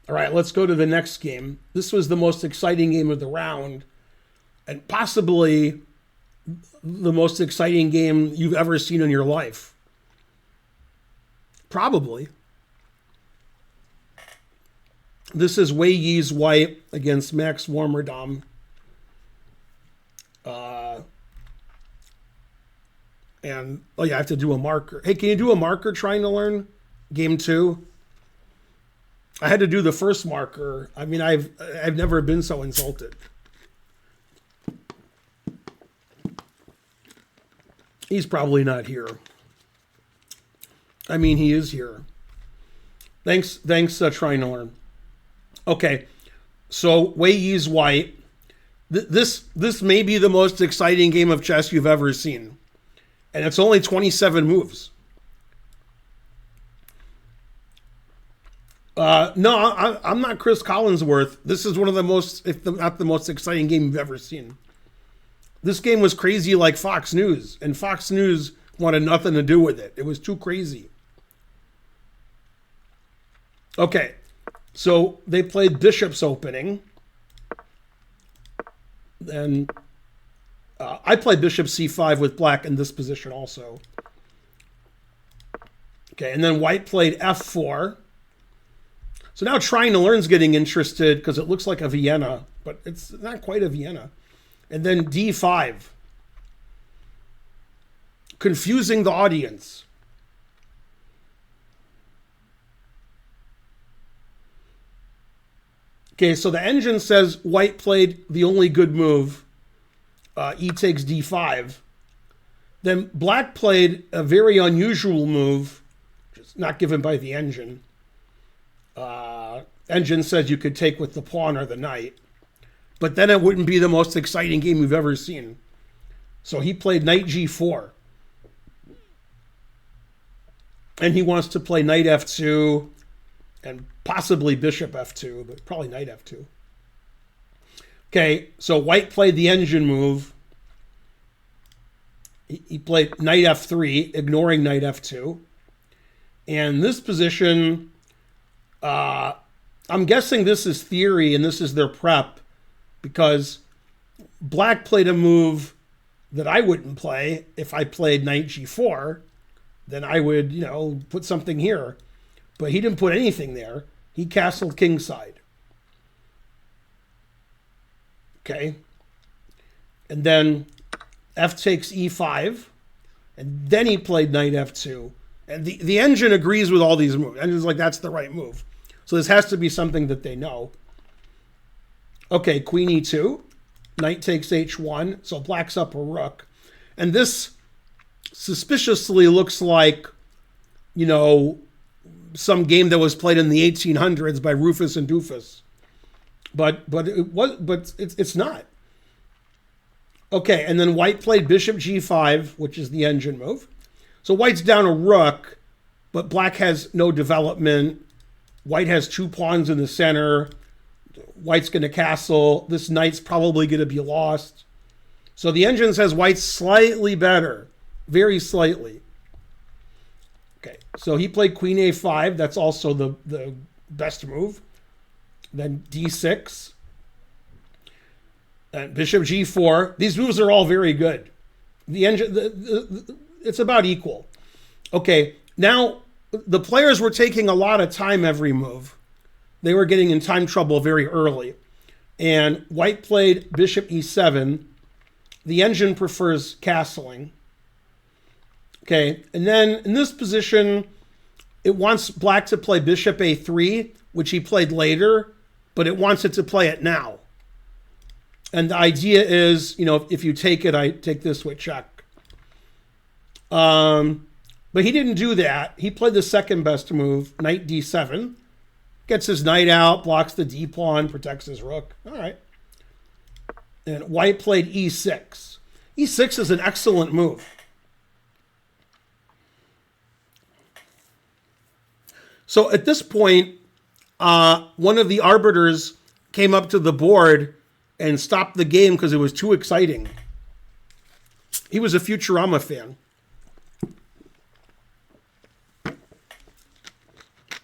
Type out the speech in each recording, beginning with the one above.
All right, let's go to the next game. This was the most exciting game of the round, and possibly the most exciting game you've ever seen in your life. Probably. This is Wei Yi's white against Max Warmerdam. And, oh yeah, I have to do a marker. Hey, can you do a marker trying to learn game 2? I had to do the first marker. I mean, I've never been so insulted. He's probably not here. I mean, he is here. Thanks, trying to learn. Okay, so Wei Yi's white. This may be the most exciting game of chess you've ever seen. And it's only 27 moves. No, I'm not Chris Collinsworth. This is one of the most, if not the most exciting game you've ever seen. This game was crazy like Fox News, and Fox News wanted nothing to do with it. It was too crazy. Okay, so they played Bishop's opening. Then I played Bishop c5 with black in this position also. Okay, and then white played f4. So now trying to learn's getting interested because it looks like a Vienna, but it's not quite a Vienna. And then d5. Confusing the audience. Okay, so the engine says white played the only good move. E takes d5. Then black played a very unusual move, just not given by the engine. Engine says you could take with the pawn or the knight. But then it wouldn't be the most exciting game you've ever seen. So he played knight g4. And he wants to play knight f2 and possibly bishop f2, but probably knight f2. Okay, so white played the engine move. He played knight f3, ignoring knight f2. And this position, I'm guessing this is theory and this is their prep, because black played a move that I wouldn't play. If I played knight g4, then I would, put something here. But he didn't put anything there. He castled kingside. Okay. And then f takes e5. And then he played knight f2. And the engine agrees with all these moves. Engine's like, that's the right move. So this has to be something that they know. Okay, queen e2. Knight takes h1. So black's up a rook. And this suspiciously looks like, some game that was played in the 1800s by Rufus and Doofus. But it's not. Okay, and then white played bishop g5, which is the engine move. So white's down a rook, but black has no development. White has 2 pawns in the center. White's going to castle. This knight's probably going to be lost. So the engine says white's slightly better, very slightly. Okay, so he played queen a5. That's also the best move. Then d6. And bishop g4. These moves are all very good. The engine, it's about equal. Okay, now the players were taking a lot of time every move. They were getting in time trouble very early. And white played bishop e7. The engine prefers castling. Okay, and then in this position, it wants black to play bishop a3, which he played later, but it wants it to play it now. And the idea is, if you take it, I take this with check. But he didn't do that. He played the second best move, knight d7. Gets his knight out, blocks the d pawn, protects his rook. All right. And white played e6. e6 is an excellent move. So at this point, one of the arbiters came up to the board and stopped the game because it was too exciting. He was a Futurama fan.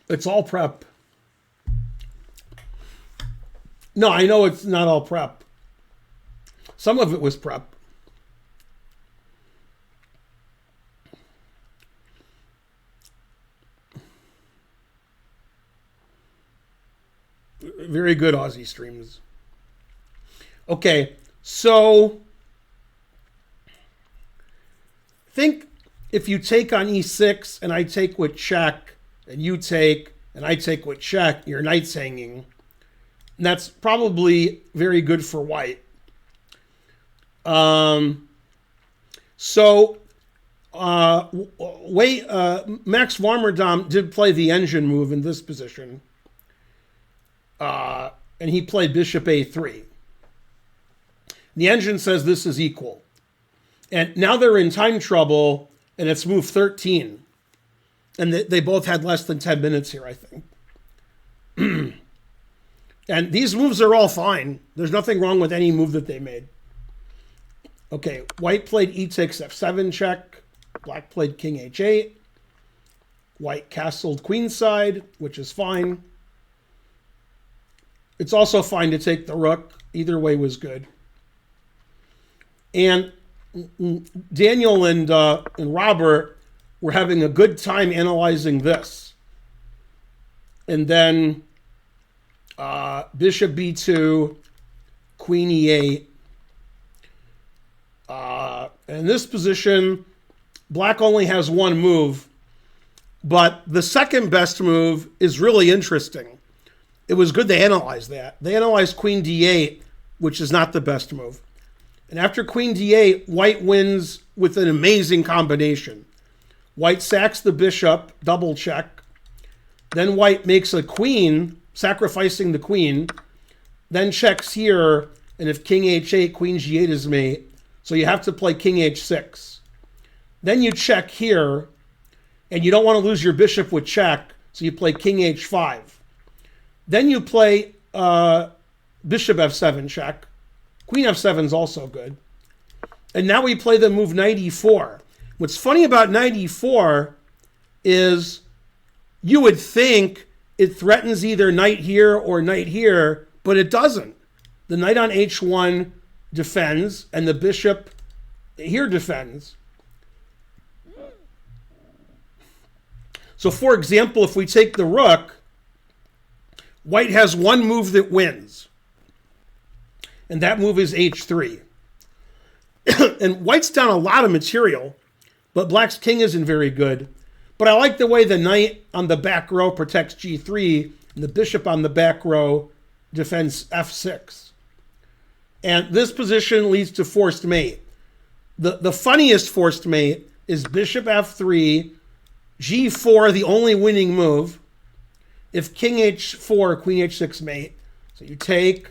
It's all prep. No, I know it's not all prep. Some of it was prep. Very good Aussie streams. Okay, so think if you take on e6 and I take with check and you take and I take with check, your knight's hanging. And that's probably very good for white. Max Warmerdam did play the engine move in this position. And he played bishop a3. The engine says this is equal. And now they're in time trouble, and it's move 13. And they both had less than 10 minutes here, I think. And these moves are all fine. There's nothing wrong with any move that they made. Okay, white played e takes f7 check. Black played king h8. White castled queenside, which is fine. It's also fine to take the rook. Either way was good. And Daniel and Robert were having a good time analyzing this. And then bishop b2, queen e8. In this position, black only has one move, but the second best move is really interesting. It was good they analyzed that. They analyzed queen d8, which is not the best move. And after queen d8, white wins with an amazing combination. White sacks the bishop, double check. Then white makes a queen, sacrificing the queen. Then checks here, and if king h8, queen g8 is mate. So you have to play king h6. Then you check here, and you don't want to lose your bishop with check, so you play king h5. Then you play bishop f7 check. Queen f7 is also good. And now we play the move knight e4. What's funny about knight e4 is you would think it threatens either knight here or knight here, but it doesn't. The knight on h1 defends, and the bishop here defends. So for example, if we take the rook, white has one move that wins. And that move is h3. And white's down a lot of material, but black's king isn't very good. But I like the way the knight on the back row protects g3, and the bishop on the back row defends f6. And this position leads to forced mate. The funniest forced mate is bishop f3, g4, the only winning move. If king h4, queen h6 mate. So you take,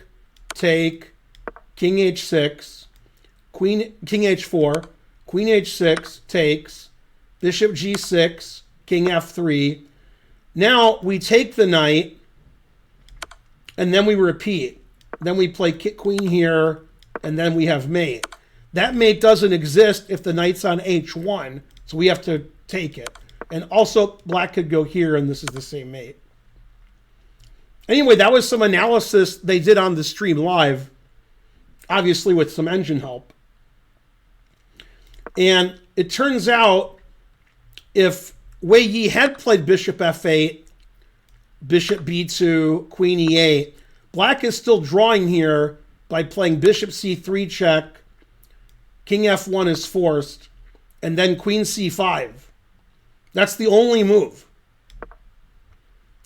king h6, king h4, queen h6 takes, bishop g6, king f3. Now we take the knight, and then we repeat. Then we play queen here, and then we have mate. That mate doesn't exist if the knight's on h1, so we have to take it. And also, black could go here, and this is the same mate. Anyway, that was some analysis they did on the stream live, obviously with some engine help. And it turns out if Wei Yi had played bishop f8, bishop b2, queen e8, black is still drawing here by playing bishop c3 check, king f1 is forced, and then queen c5. That's the only move,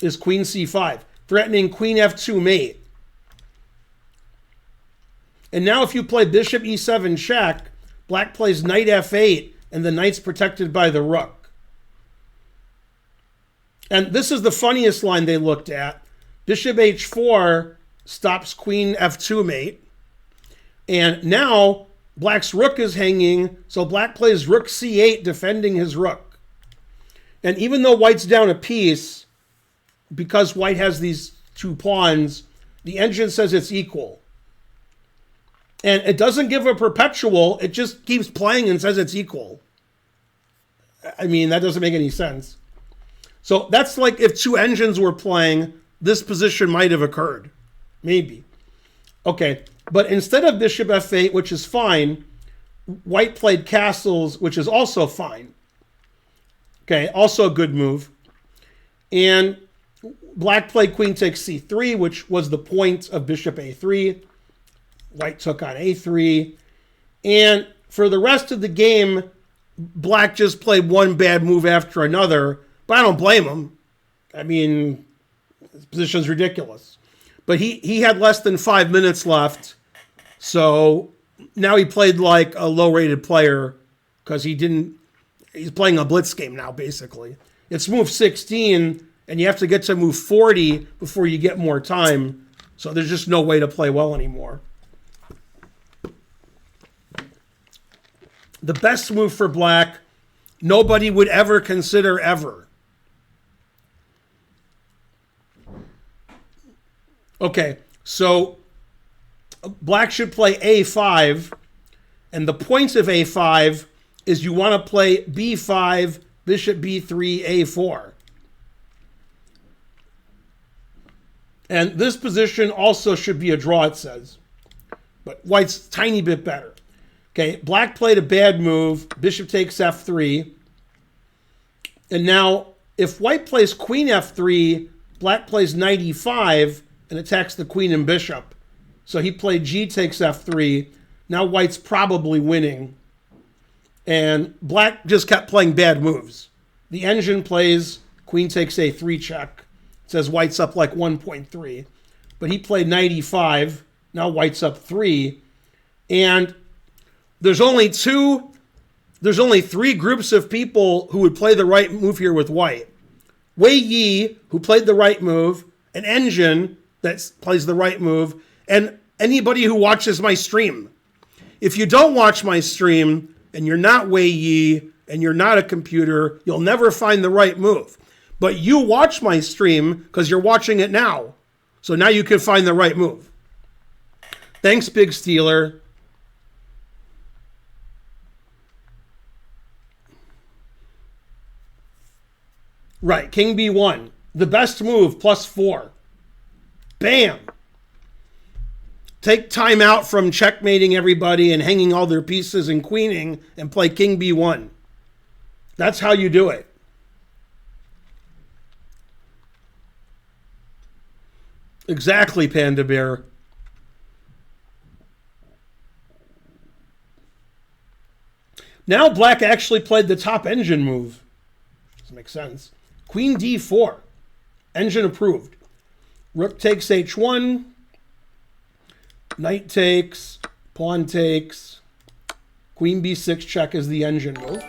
is queen c5, threatening queen f2 mate. And now if you play bishop e7 check, black plays knight f8, and the knight's protected by the rook. And this is the funniest line they looked at. Bishop h4 stops queen f2 mate. And now black's rook is hanging, so black plays rook c8, defending his rook. And even though white's down a piece, because white has these two pawns, the engine says it's equal. And it doesn't give a perpetual, it just keeps playing and says it's equal. I mean, that doesn't make any sense. So that's like if two engines were playing, this position might have occurred. Maybe. Okay, but instead of bishop f8, which is fine, white played castles, which is also fine. Okay, also a good move. And black played queen takes c3, which was the point of bishop a3. White took on a3. And for the rest of the game, black just played one bad move after another, but I don't blame him. I mean, his position's ridiculous. But he had less than 5 minutes left, so now he played like a low-rated player because he's playing a blitz game now, basically. It's move 16, and you have to get to move 40 before you get more time, so there's just no way to play well anymore. The best move for black, nobody would ever consider ever. Okay, so black should play a5, and the point of a5 is you want to play b5, bishop b3, a4. And this position also should be a draw, it says. But white's a tiny bit better. Okay, black played a bad move. Bishop takes f3. And now, if white plays queen f3, black plays knight e5 and attacks the queen and bishop. So he played g takes f3. Now white's probably winning. And black just kept playing bad moves. The engine plays queen takes a3 check. It says white's up like 1.3. But he played knight e5. Now white's up 3. And there's only 3 groups of people who would play the right move here with white. Wei Yi, who played the right move, an engine that plays the right move, and anybody who watches my stream. If you don't watch my stream, and you're not Wei Yi, and you're not a computer, you'll never find the right move. But you watch my stream because you're watching it now. So now you can find the right move. Thanks, Big Steeler. Right, king b1. The best move, +4. Bam! Take time out from checkmating everybody and hanging all their pieces and queening and play king b1. That's how you do it. Exactly, Panda Bear. Now black actually played the top engine move. Doesn't make sense. Queen d4. Engine approved. Rook takes h1. Knight takes. Pawn takes. Queen b6 check is the engine move.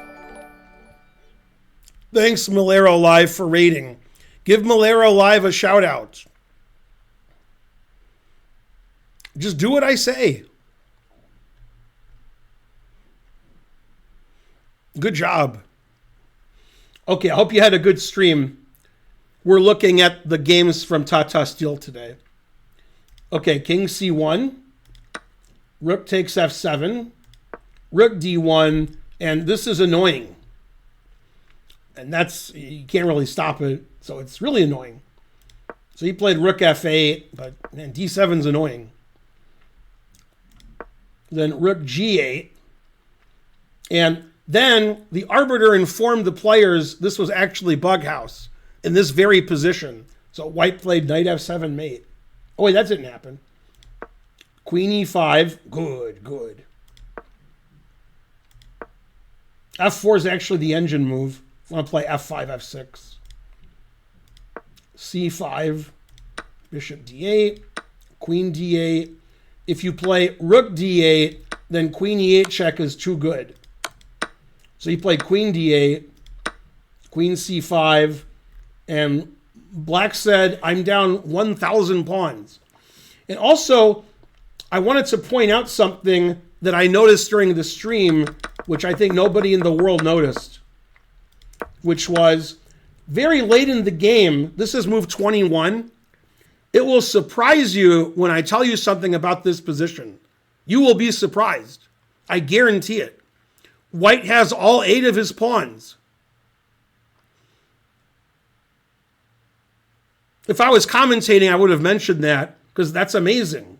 Thanks, Malero Live, for rating. Give Malero Live a shout out. Just do what I say. Good job. Okay, I hope you had a good stream. We're looking at the games from Tata Steel today. Okay, king c1. Rook takes f7. Rook d1. And this is annoying. And you can't really stop it. So it's really annoying. So he played rook f8. But man, d7's annoying. Then rook g8. And then the arbiter informed the players this was actually Bughouse in this very position. So white played knight f7 mate. Oh, wait, that didn't happen. Queen e5. Good, good. f4 is actually the engine move. I want to play f5, f6. c5. Bishop d8. Queen d8. If you play rook d8, then queen e8 check is too good. So he played queen d8, queen c5, and black said, I'm down 1,000 pawns. And also, I wanted to point out something that I noticed during the stream, which I think nobody in the world noticed, which was very late in the game, this is move 21, it will surprise you when I tell you something about this position. You will be surprised. I guarantee it. White has all 8 of his pawns. If I was commentating, I would have mentioned that because that's amazing.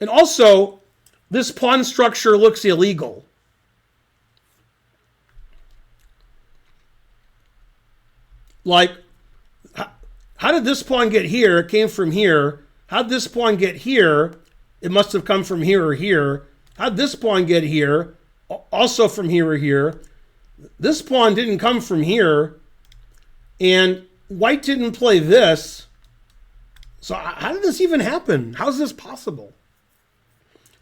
And also, this pawn structure looks illegal. Like, how did this pawn get here? It came from here. How did this pawn get here? It must have come from here or here. How did this pawn get here? Also from here or here. This pawn didn't come from here. And white didn't play this. So how did this even happen? How is this possible?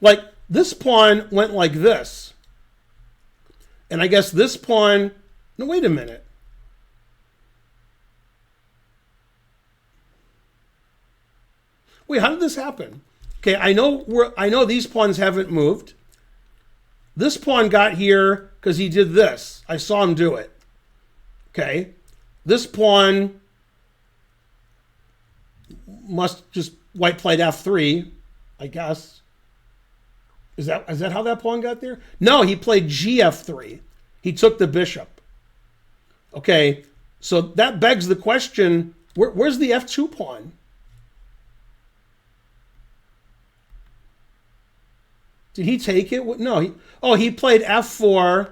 Like, this pawn went like this. And I guess this pawn... No, wait a minute. Wait, how did this happen? Okay, I know these pawns haven't moved. This pawn got here because he did this. I saw him do it. Okay. This pawn must just white played f3, I guess. Is that how that pawn got there? No, he played gf3. He took the bishop. Okay, so that begs the question, where's the f2 pawn? Did he take it? No. He played f4.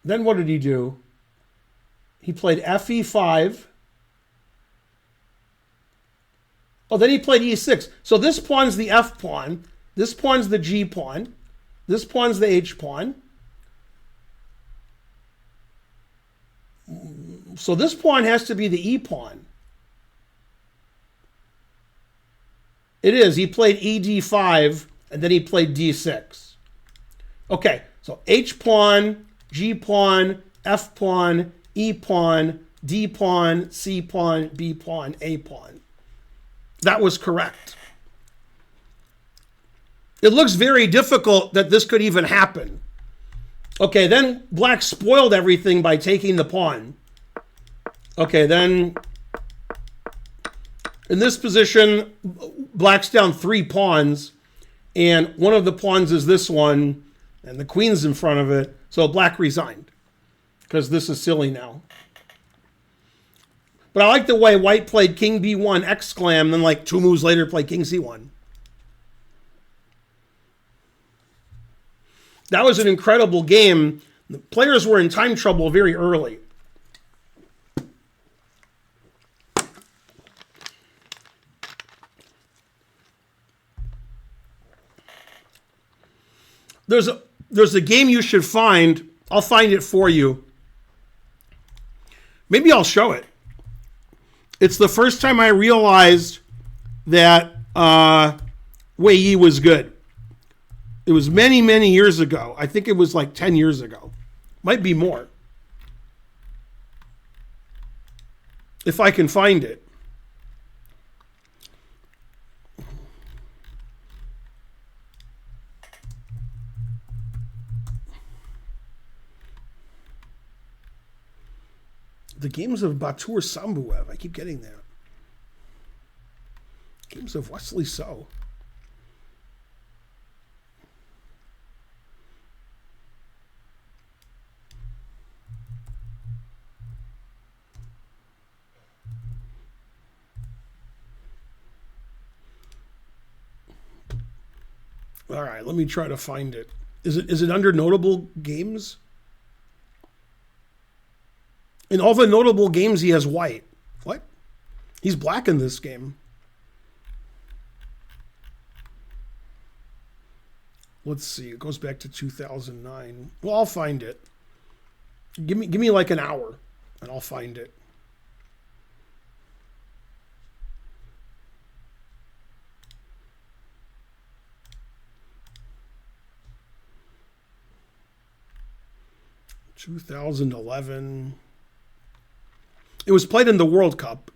Then what did he do? He played fe5. Oh, then he played e6. So this pawn's the f pawn. This pawn's the g pawn. This pawn's the h pawn. So this pawn has to be the e pawn. It is. He played ed5. And then he played d6. Okay, so h pawn, g pawn, f pawn, e pawn, d pawn, c pawn, b pawn, a pawn. That was correct. It looks very difficult that this could even happen. Okay, then black spoiled everything by taking the pawn. Okay, then in this position, black's down 3 pawns. And one of the pawns is this one, and the queen's in front of it. So black resigned, because this is silly now. But I like the way white played king b1, exclam, then like 2 moves later played king c1. That was an incredible game. The players were in time trouble very early. There's a game you should find. I'll find it for you. Maybe I'll show it. It's the first time I realized that Wei Yi was good. It was many, many years ago. I think it was like 10 years ago. Might be more. If I can find it. The games of Batur Sambuev. I keep getting that. Games of Wesley So. All right, let me try to find it. Is it under notable games? In all the notable games, he has white. What? He's black in this game. Let's see. It goes back to 2009. Well, I'll find it. Give me like an hour, and I'll find it. (2011). It was played in the World Cup.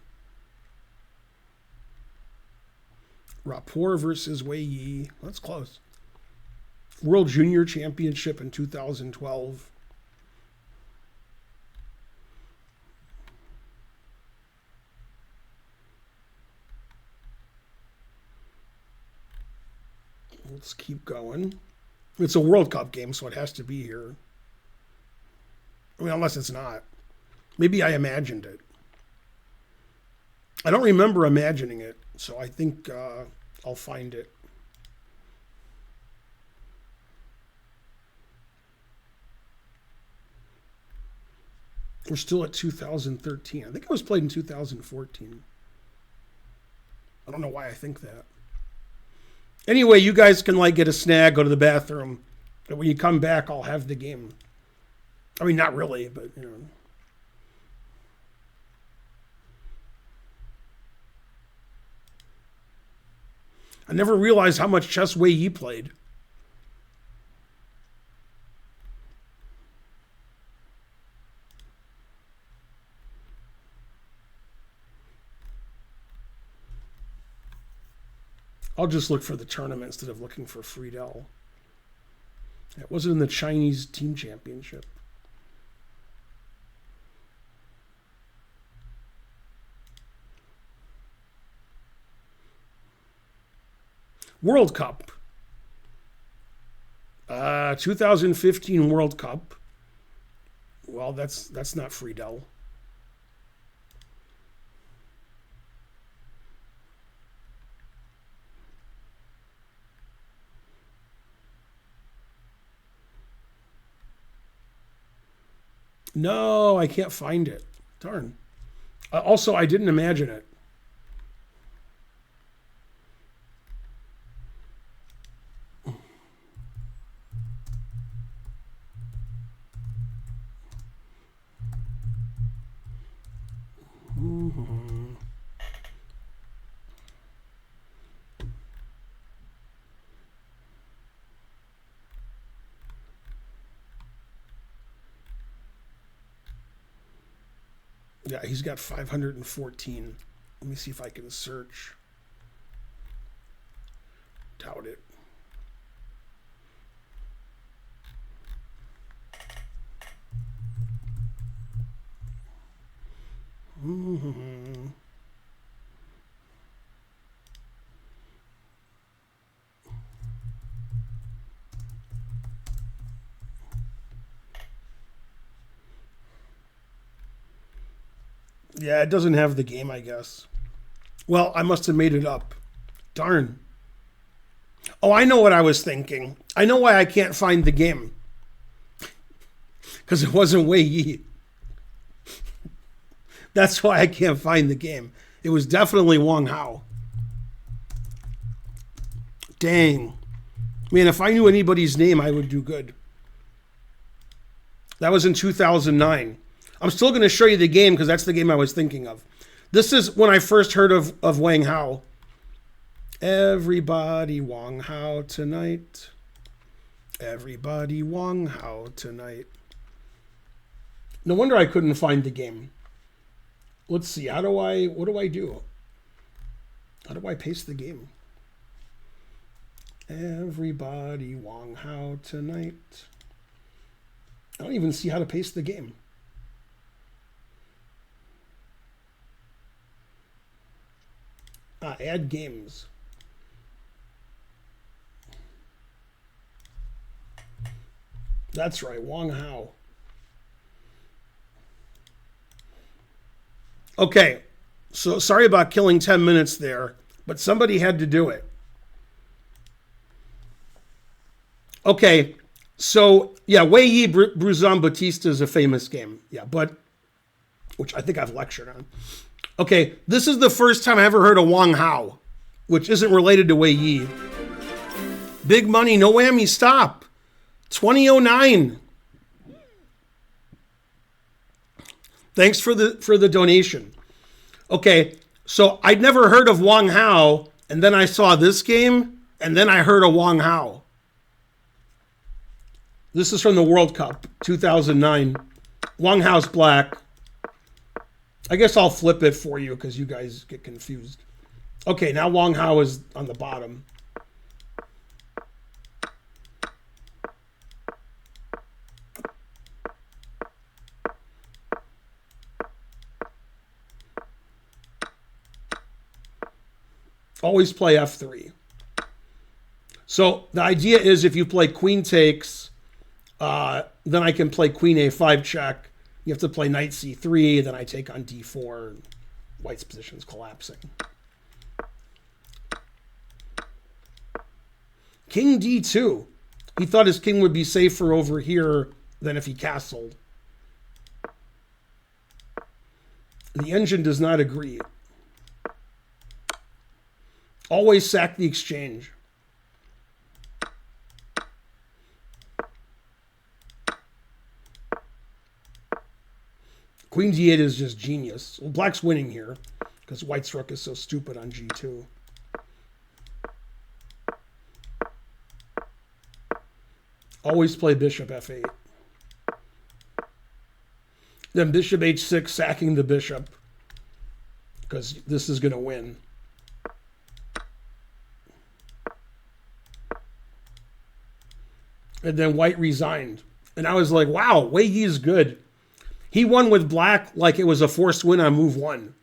Rapport versus Wei Yi. That's close. World Junior Championship in 2012. Let's keep going. It's a World Cup game, so it has to be here. I mean, unless it's not. Maybe I imagined it. I don't remember imagining it, so I think I'll find it. We're still at 2013. I think it was played in 2014. I don't know why I think that. Anyway, you guys can like get a snack, go to the bathroom. And when you come back, I'll have the game. I mean, not really, but you know. I never realized how much chess Wei Yi played. I'll just look for the tournament instead of looking for Friedel. It wasn't in the Chinese team championship. World Cup. 2015 World Cup. Well, that's not Friedel. No, I can't find it. Darn. Also, I didn't imagine it. Mm-hmm. Yeah, he's got 514. Let me see if I can search. Doubt it. Mm-hmm. Yeah, it doesn't have the game, I guess. Well, I must have made it up. Darn. Oh, I know what I was thinking. I know why I can't find the game. Because it wasn't Wei Yi. That's why I can't find the game. It was definitely Wang Hao. Dang. Man, if I knew anybody's name, I would do good. That was in 2009. I'm still going to show you the game because that's the game I was thinking of. This is when I first heard of Wang Hao. Everybody Wang Hao tonight. Everybody Wang Hao tonight. No wonder I couldn't find the game. Let's see. What do I do? How do I paste the game? Everybody Wang Hao tonight. I don't even see how to paste the game. Add games. That's right, Wang Hao. Okay, so sorry about killing 10 minutes there, but somebody had to do it. Okay, so yeah, Wei Yi Bruzon Batista is a famous game. Yeah, but which I think I've lectured on. Okay, this is the first time I ever heard of Wang Hao, which isn't related to Wei Yi. Big money, no whammy, stop. 2009. Thanks for the donation. Okay, so I'd never heard of Wang Hao, and then I saw this game, and then I heard of Wang Hao. This is from the World Cup, 2009. Wang Hao's black. I guess I'll flip it for you because you guys get confused. Okay, now Wang Hao is on the bottom. Always play F3. So the idea is if you play queen takes, then I can play queen A5 check. You have to play knight C3, then I take on D4. White's position's collapsing. King D2. He thought his king would be safer over here than if he castled. The engine does not agree. Always sack the exchange. Queen D8 is just genius. Well, black's winning here because white's rook is so stupid on G2. Always play bishop F8. Then bishop H6, sacking the bishop because this is going to win. And then white resigned. And I was like, wow, Wei Yi is good. He won with black like it was a forced win on move 1.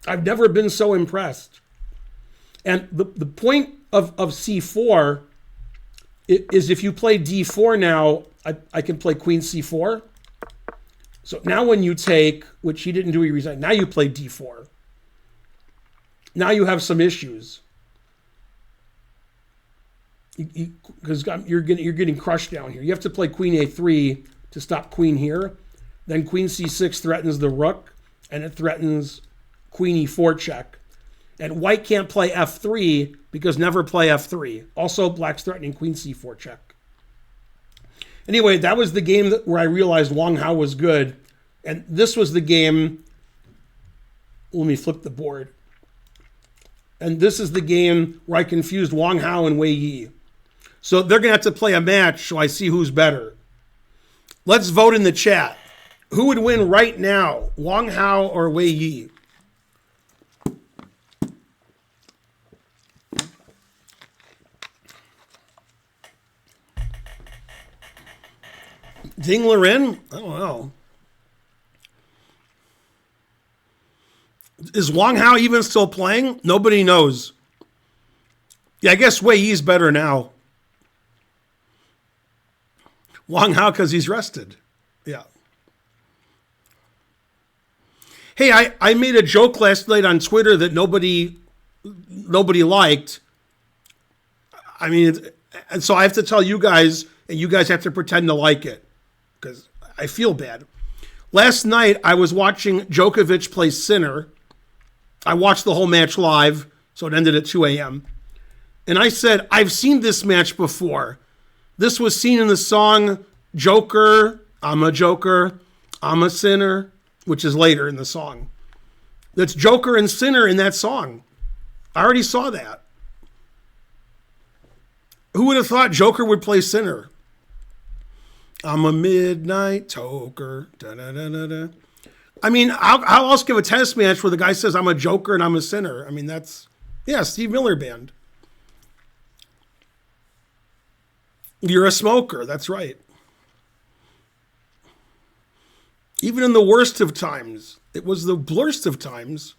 I've never been so impressed. And the point of C4 is if you play D4 now, I can play queen C4. So now when you take, which he didn't do, he resigned. Now you play D4. Now you have some issues. Because you're getting crushed down here. You have to play queen A3 to stop queen here. Then queen C6 threatens the rook, and it threatens queen E4 check. And white can't play F3 because never play F3. Also, black's threatening queen C4 check. Anyway, that was the game where I realized Wang Hao was good. And this was the game. Let me flip the board. And this is the game where I confused Wang Hao and Wei Yi. So they're going to have to play a match so I see who's better. Let's vote in the chat. Who would win right now, Wang Hao or Wei Yi? Dingler in? I don't know. Is Wang Hao even still playing? Nobody knows. Yeah, I guess Wei Yi's better now. Wang Hao because he's rested. Yeah. Hey, I made a joke last night on Twitter that nobody liked. I mean, and so I have to tell you guys, and you guys have to pretend to like it because I feel bad. Last night, I was watching Djokovic play Sinner. I watched the whole match live, so it ended at 2 a.m. And I said, I've seen this match before. This was seen in the song Joker, I'm a Joker, I'm a Sinner, which is later in the song. That's Joker and Sinner in that song. I already saw that. Who would have thought Joker would play Sinner? I'm a midnight toker. Da, da, da, da, da. I mean, I'll else give a tennis match where the guy says I'm a Joker and I'm a Sinner. I mean, that's, yeah, Steve Miller Band. You're a smoker. That's right. Even in the worst of times, it was the blurst of times.